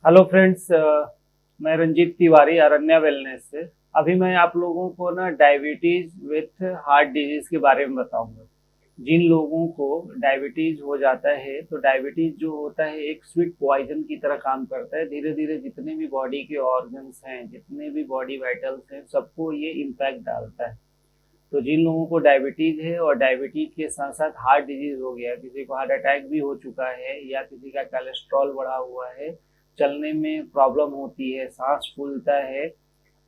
Hello friends, मैं Ranjit Tiwari अरण्या wellness से। अभी मैं आप लोगों को ना डायबिटीज विथ हार्ट डिजीज के बारे में बताऊंगा। जिन लोगों को डायबिटीज हो जाता है तो डायबिटीज जो होता है एक स्वीट पॉइजन की तरह काम करता है। धीरे धीरे जितने भी बॉडी के ऑर्गन्स हैं, जितने भी बॉडी वाइटल्स हैं, सबको ये इम्पैक्ट डालता है। तो जिन लोगों को डायबिटीज है और डायबिटीज के साथ साथ हार्ट डिजीज हो गया, किसी को हार्ट अटैक भी हो चुका है या किसी का कोलेस्ट्रॉल बढ़ा हुआ है, चलने में प्रॉब्लम होती है, सांस फूलता है,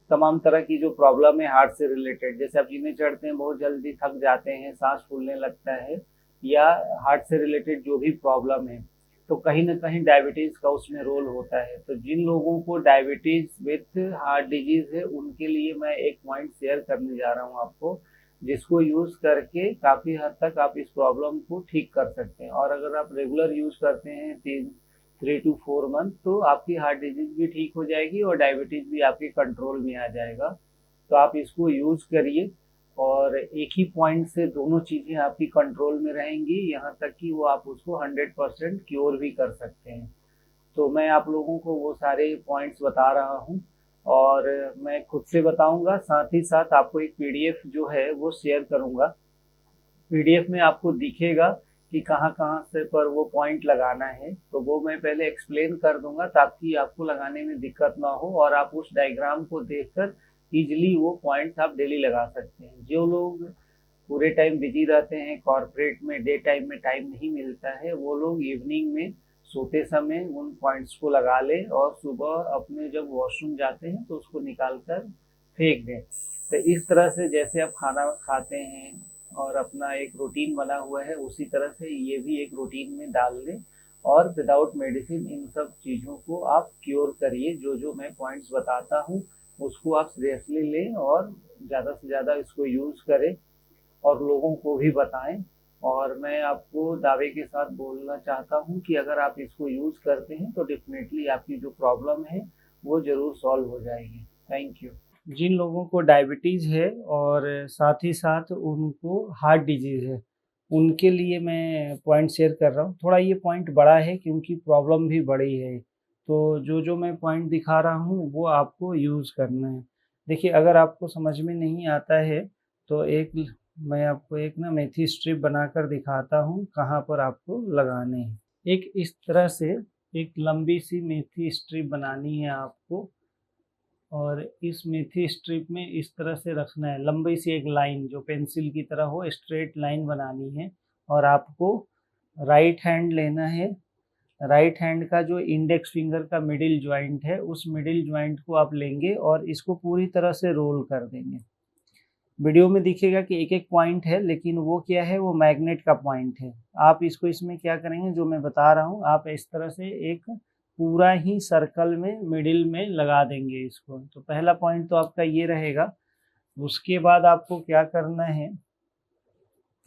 तमाम तरह की जो प्रॉब्लम है हार्ट से रिलेटेड, जैसे आप जिन्हें चढ़ते हैं बहुत जल्दी थक जाते हैं, सांस फूलने लगता है, या हार्ट से रिलेटेड जो भी प्रॉब्लम है, तो कहीं ना कहीं डायबिटीज का उसमें रोल होता है। तो जिन लोगों को डायबिटीज विथ हार्ट डिजीज है उनके लिए मैं एक पॉइंट शेयर करने जा रहा हूँ आपको, जिसको यूज करके काफी हद तक आप इस प्रॉब्लम को ठीक कर सकते हैं। और अगर आप रेगुलर यूज करते हैं 3 to 4 मंथ, तो आपकी हार्ट डिजीज भी ठीक हो जाएगी और डायबिटीज भी आपके कंट्रोल में आ जाएगा। तो आप इसको यूज करिए और एक ही पॉइंट से दोनों चीजें आपकी कंट्रोल में रहेंगी, यहाँ तक कि वो आप उसको 100% क्योर भी कर सकते हैं। तो मैं आप लोगों को वो सारे पॉइंट्स बता रहा हूँ और मैं खुद से बताऊंगा, साथ ही साथ आपको एक पीडीएफ जो है वो शेयर करूंगा। पीडीएफ में आपको दिखेगा कि कहाँ कहाँ से पर वो पॉइंट लगाना है, तो वो मैं पहले एक्सप्लेन कर दूंगा ताकि आपको लगाने में दिक्कत ना हो और आप उस डायग्राम को देखकर इजिली वो पॉइंट्स आप डेली लगा सकते हैं। जो लोग पूरे टाइम बिजी रहते हैं कॉर्पोरेट में, डे टाइम में टाइम नहीं मिलता है, वो लोग इवनिंग में सोते समय उन पॉइंट्स को लगा ले और सुबह अपने जब वॉशरूम जाते हैं तो उसको निकाल कर फेंक दें। तो इस तरह से जैसे आप खाना खाते हैं और अपना एक रूटीन बना हुआ है, उसी तरह से ये भी एक रूटीन में डाल लें और विदाउट मेडिसिन इन सब चीज़ों को आप क्योर करिए। जो जो मैं पॉइंट्स बताता हूँ उसको आप सीरियसली लें और ज़्यादा से ज़्यादा इसको यूज़ करें और लोगों को भी बताएं। और मैं आपको दावे के साथ बोलना चाहता हूं कि अगर आप इसको यूज़ करते हैं तो डेफिनेटली आपकी जो प्रॉब्लम है वो ज़रूर सॉल्व हो जाएगी। Thank you. जिन लोगों को डायबिटीज़ है और साथ ही साथ उनको हार्ट डिजीज़ है, उनके लिए मैं पॉइंट शेयर कर रहा हूँ। थोड़ा ये पॉइंट बड़ा है क्योंकि प्रॉब्लम भी बड़ी है, तो जो जो मैं पॉइंट दिखा रहा हूँ वो आपको यूज़ करना है। देखिए, अगर आपको समझ में नहीं आता है तो मैं आपको एक ना मेथी स्ट्रिप बनाकर दिखाता हूँ कहाँ पर आपको लगाने हैं। एक इस तरह से एक लंबी सी मेथी स्ट्रिप बनानी है आपको और इस मेथी स्ट्रिप में इस तरह से रखना है, लंबी सी एक लाइन जो पेंसिल की तरह हो, स्ट्रेट लाइन बनानी है। और आपको राइट हैंड लेना है। राइट हैंड का जो इंडेक्स फिंगर का मिडिल जॉइंट है, उस मिडिल जॉइंट को आप लेंगे और इसको पूरी तरह से रोल कर देंगे। वीडियो में दिखेगा कि एक एक पॉइंट है, लेकिन वो क्या है, वो मैग्नेट का पॉइंट है। आप इसको इसमें क्या करेंगे, जो मैं बता रहा हूँ, आप इस तरह से एक पूरा ही सर्कल में मिडिल में लगा देंगे इसको। तो पहला पॉइंट तो आपका ये रहेगा। उसके बाद आपको क्या करना है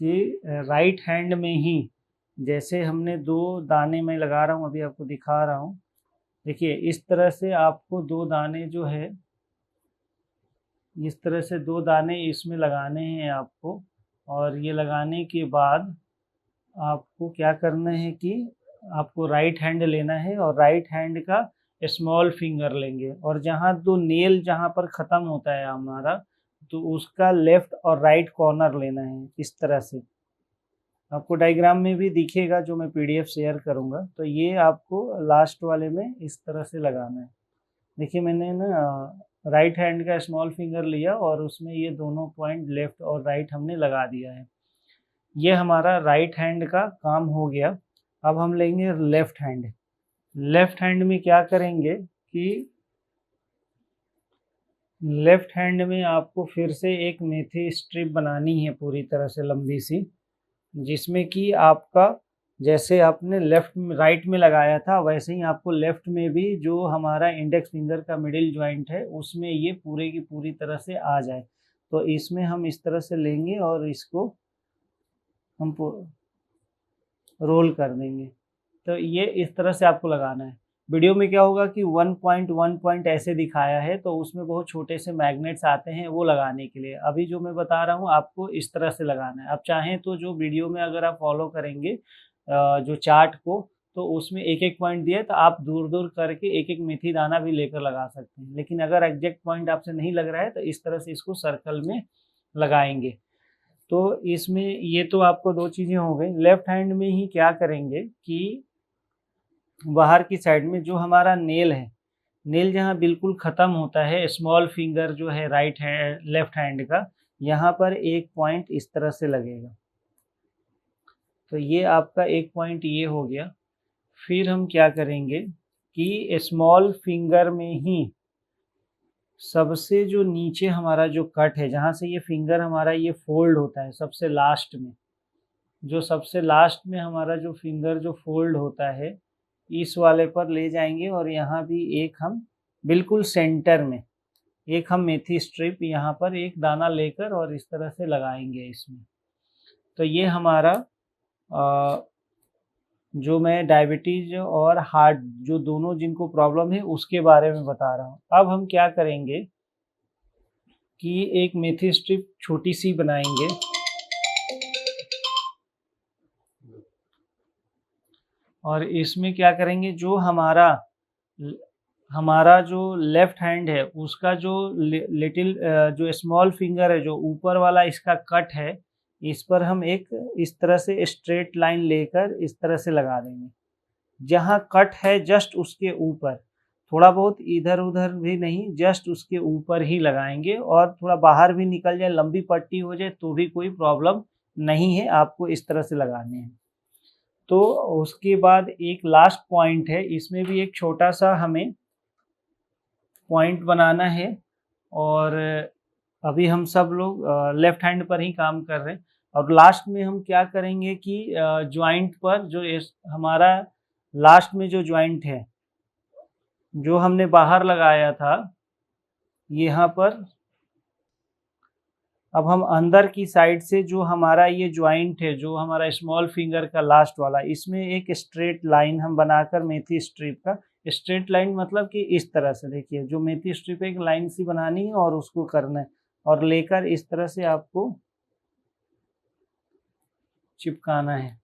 कि राइट हैंड में ही, जैसे हमने दो दाने मैं लगा रहा हूँ, अभी आपको दिखा रहा हूँ। देखिए, इस तरह से आपको दो दाने जो है, इस तरह से दो दाने इसमें लगाने हैं आपको। और ये लगाने के बाद आपको क्या करना है कि आपको राइट हैंड लेना है और राइट हैंड का स्मॉल फिंगर लेंगे और जहाँ दो नेल जहाँ पर ख़त्म होता है हमारा, तो उसका लेफ्ट और राइट कॉर्नर लेना है। इस तरह से आपको डायग्राम में भी दिखेगा जो मैं पीडीएफ शेयर करूँगा। तो ये आपको लास्ट वाले में इस तरह से लगाना है। देखिए, मैंने ना राइट हैंड का स्मॉल फिंगर लिया और उसमें ये दोनों पॉइंट लेफ्ट और राइट हमने लगा दिया है। ये हमारा राइट हैंड का काम हो गया। अब हम लेंगे लेफ्ट हैंड। लेफ्ट हैंड में क्या करेंगे कि लेफ्ट हैंड में आपको फिर से एक मेथी स्ट्रिप बनानी है पूरी तरह से लंबी सी, जिसमें कि आपका, जैसे आपने लेफ्ट में राइट में लगाया था, वैसे ही आपको लेफ्ट में भी जो हमारा इंडेक्स फिंगर का मिडिल जॉइंट है उसमें ये पूरे की पूरी तरह से आ जाए। तो इसमें हम इस तरह से लेंगे और इसको हम रोल कर देंगे। तो ये इस तरह से आपको लगाना है। वीडियो में क्या होगा कि 1 पॉइंट ऐसे दिखाया है, तो उसमें बहुत छोटे से मैग्नेट्स आते हैं वो लगाने के लिए। अभी जो मैं बता रहा हूँ आपको इस तरह से लगाना है। आप चाहें तो जो वीडियो में अगर आप फॉलो करेंगे जो चार्ट को, तो उसमें एक एक पॉइंट दिया तो आप दूर दूर करके एक एक मेथी दाना भी लेकर लगा सकते हैं। लेकिन अगर एग्जैक्ट पॉइंट आपसे नहीं लग रहा है तो इस तरह से इसको सर्कल में लगाएंगे। तो इसमें ये तो आपको दो चीज़ें हो गई। लेफ्ट हैंड में ही क्या करेंगे कि बाहर की साइड में जो हमारा नेल है, नेल जहाँ बिल्कुल ख़त्म होता है, स्मॉल फिंगर जो है राइट हैंड लेफ्ट हैंड का, यहाँ पर एक पॉइंट इस तरह से लगेगा। तो ये आपका एक पॉइंट ये हो गया। फिर हम क्या करेंगे कि स्मॉल फिंगर में ही सबसे जो नीचे हमारा जो कट है, जहाँ से ये फिंगर हमारा ये फोल्ड होता है सबसे लास्ट में, जो सबसे लास्ट में हमारा जो फिंगर जो फोल्ड होता है, इस वाले पर ले जाएंगे और यहाँ भी एक हम बिल्कुल सेंटर में एक हम मेथी स्ट्रिप यहाँ पर एक दाना लेकर और इस तरह से लगाएंगे इसमें। तो ये हमारा जो मैं डायबिटीज और हार्ट जो दोनों जिनको प्रॉब्लम है उसके बारे में बता रहा हूँ। अब हम क्या करेंगे कि एक मेथी स्ट्रिप छोटी सी बनाएंगे और इसमें क्या करेंगे, जो हमारा जो लेफ्ट हैंड है उसका जो लिटिल जो स्मॉल फिंगर है, जो ऊपर वाला इसका कट है, इस पर हम एक इस तरह से स्ट्रेट लाइन लेकर इस तरह से लगा देंगे। जहाँ कट है जस्ट उसके ऊपर, थोड़ा बहुत इधर उधर भी नहीं, जस्ट उसके ऊपर ही लगाएंगे। और थोड़ा बाहर भी निकल जाए, लंबी पट्टी हो जाए तो भी कोई प्रॉब्लम नहीं है, आपको इस तरह से लगाने हैं। तो उसके बाद एक लास्ट पॉइंट है, इसमें भी एक छोटा सा हमें पॉइंट बनाना है। और अभी हम सब लोग लेफ्ट हैंड पर ही काम कर रहे हैं। और लास्ट में हम क्या करेंगे कि जॉइंट पर जो हमारा लास्ट में जो जॉइंट है जो हमने बाहर लगाया था यहाँ पर, अब हम अंदर की साइड से जो हमारा ये जॉइंट है, जो हमारा स्मॉल फिंगर का लास्ट वाला, इसमें एक स्ट्रेट लाइन हम बनाकर मेथी स्ट्रिप का, स्ट्रेट लाइन मतलब कि इस तरह से देखिए, जो मेथी स्ट्रिप एक लाइन सी बनानी है और उसको करना है और लेकर इस तरह से आपको चिपकाना है।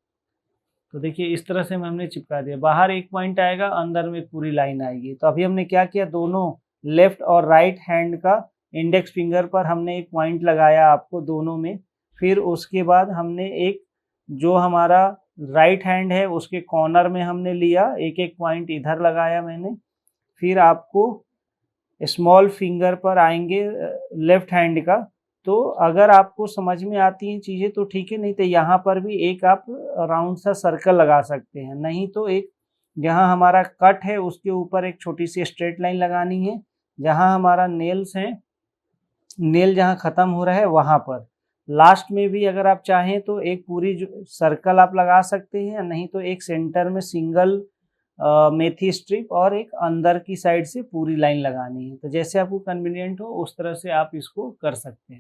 तो देखिए इस तरह से हमने चिपका दिया, बाहर एक पॉइंट आएगा, अंदर में पूरी लाइन आएगी। तो अभी हमने क्या किया, दोनों लेफ्ट और राइट हैंड का इंडेक्स फिंगर पर हमने एक पॉइंट लगाया आपको दोनों में। फिर उसके बाद हमने एक जो हमारा राइट हैंड है उसके कॉर्नर में हमने लिया, एक एक पॉइंट इधर लगाया मैंने। फिर आपको स्मॉल फिंगर पर आएंगे लेफ्ट हैंड का। तो अगर आपको समझ में आती हैं चीज़ें तो ठीक है, नहीं तो यहाँ पर भी एक आप राउंड सा सर्कल लगा सकते हैं। नहीं तो एक जहाँ हमारा कट है उसके ऊपर एक छोटी सी स्ट्रेट लाइन लगानी है। जहाँ हमारा नेल्स हैं, नेल जहाँ ख़त्म हो रहा है वहाँ पर लास्ट में भी अगर आप चाहें तो एक पूरी सर्कल आप लगा सकते हैं, नहीं तो एक सेंटर में सिंगल मेथी स्ट्रिप और एक अंदर की साइड से पूरी लाइन लगानी है। तो जैसे आपको कन्वीनियंट हो उस तरह से आप इसको कर सकते हैं।